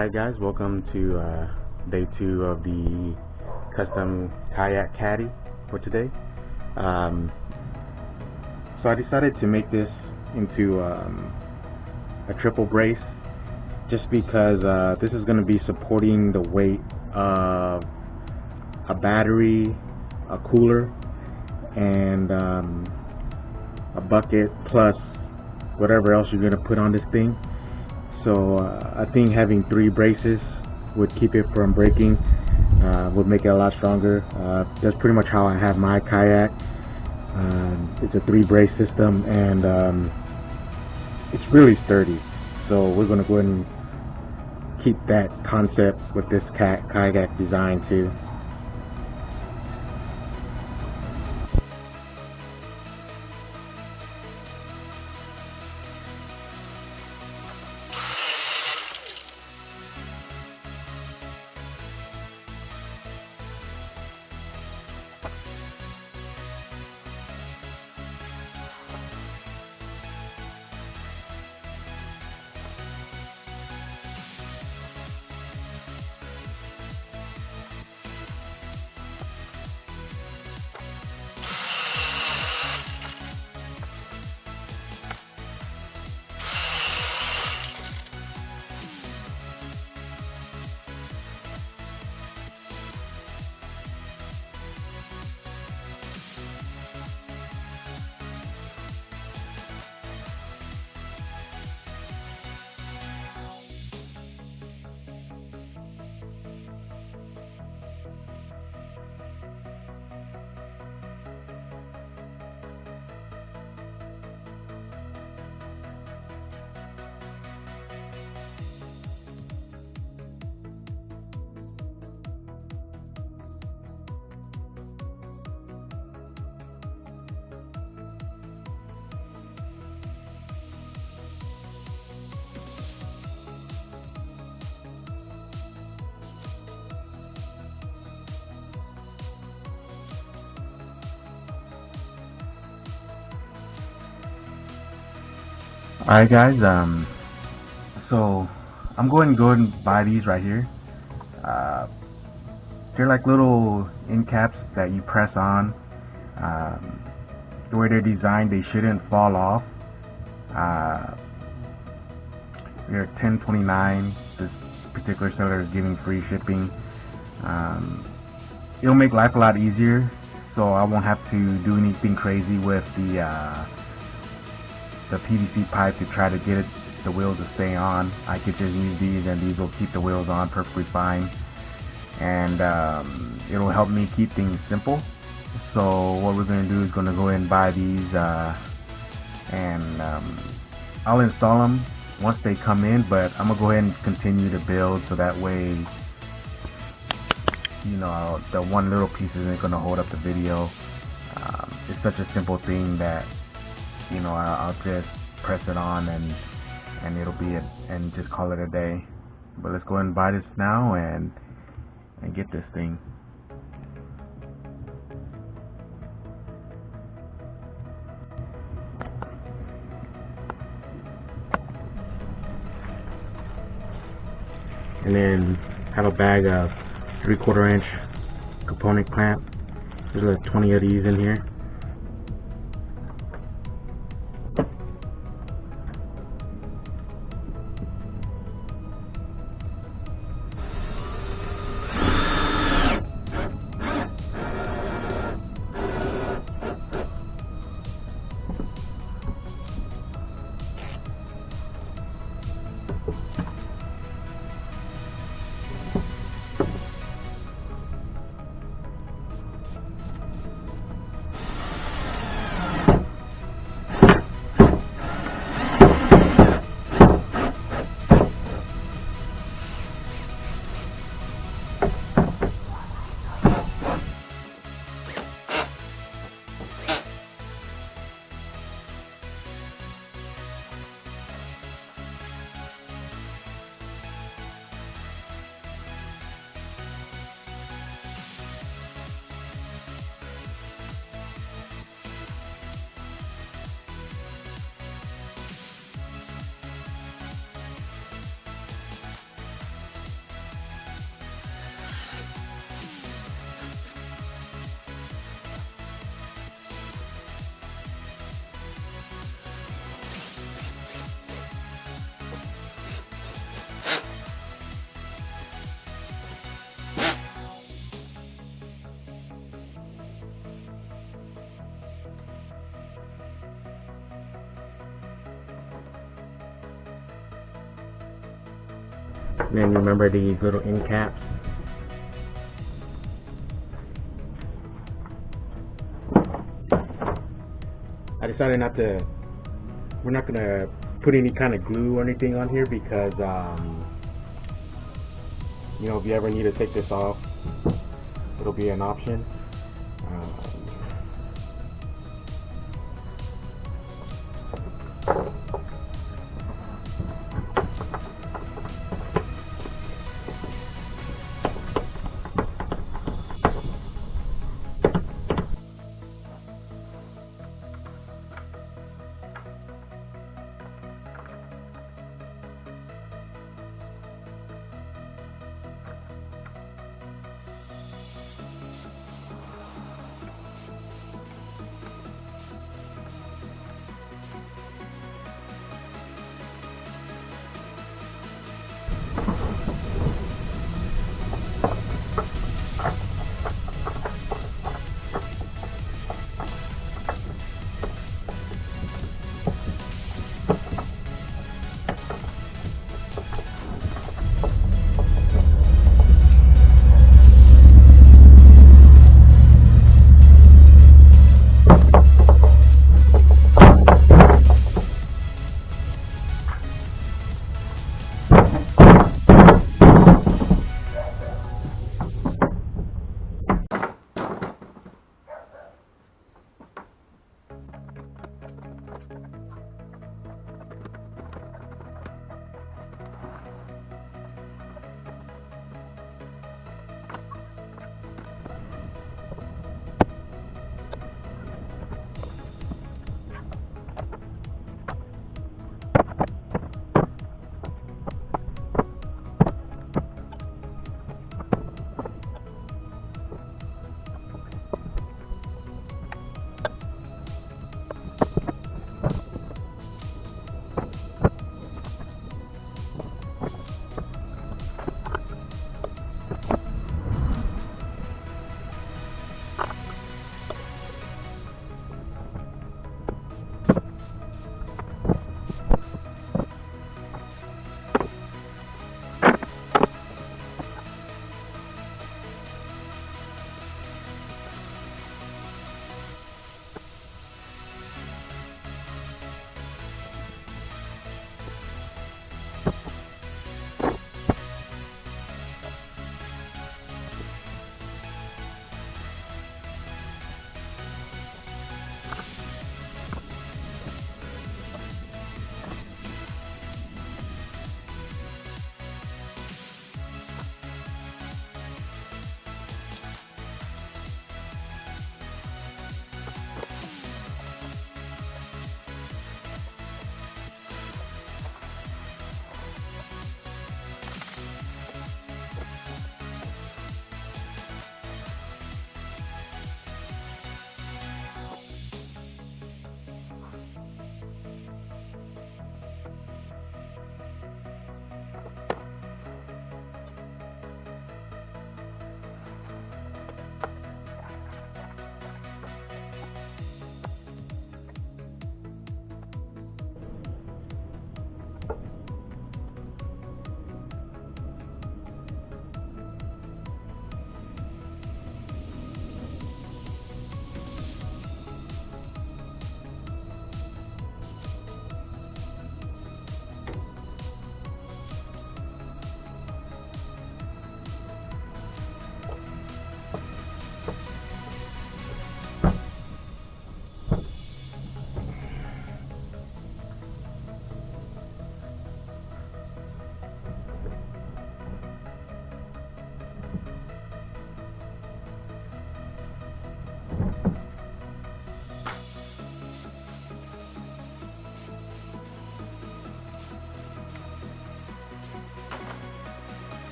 Alright guys, welcome to day 2 of the custom kayak caddy for today. So I decided to make this into a triple brace just because this is going to be supporting the weight of a battery, a cooler, and a bucket plus whatever else you're going to put on this thing. So I think having 3 braces would keep it from breaking, would make it a lot stronger. That's pretty much how I have my kayak. It's a 3 brace system, and it's really sturdy. So we're going to go ahead and keep that concept with this kayak design too. Alright guys, so I'm going to go ahead and buy these right here. They're like little end caps that you press on. The way they're designed, they shouldn't fall off. They're $10.29. This particular seller is giving free shipping. It'll make life a lot easier, so I won't have to do anything crazy with the PVC pipe to try to get the wheels to stay on. I could just use these, and these will keep the wheels on perfectly fine, and it'll help me keep things simple. So what we're going to do is going to go ahead and buy these, and I'll install them once they come in, but I'm going to go ahead and continue to build, so that way, you know, the one little piece isn't going to hold up the video. It's such a simple thing that, you know, I'll just press it on and it'll be it, and just call it a day. But let's go ahead and buy this now and get this thing. And then have a bag of 3/4 inch component clamp. There's like 20 of these in here. And then remember these little end caps. I decided we're not gonna put any kind of glue or anything on here because, you know, if you ever need to take this off, it'll be an option.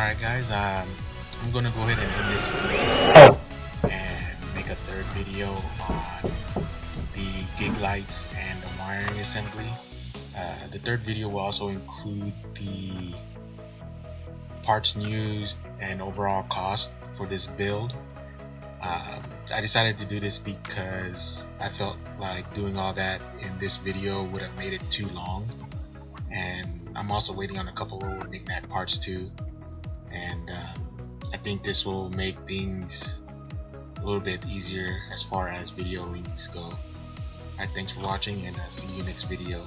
Alright guys, I'm gonna go ahead and end this video and make a third video on the gig lights and the wiring assembly. The third video will also include the parts used and overall cost for this build. I decided to do this because I felt like doing all that in this video would have made it too long, and I'm also waiting on a couple of knick-knack parts too, and I think this will make things a little bit easier as far as video links go. Alright, thanks for watching, and see you next video.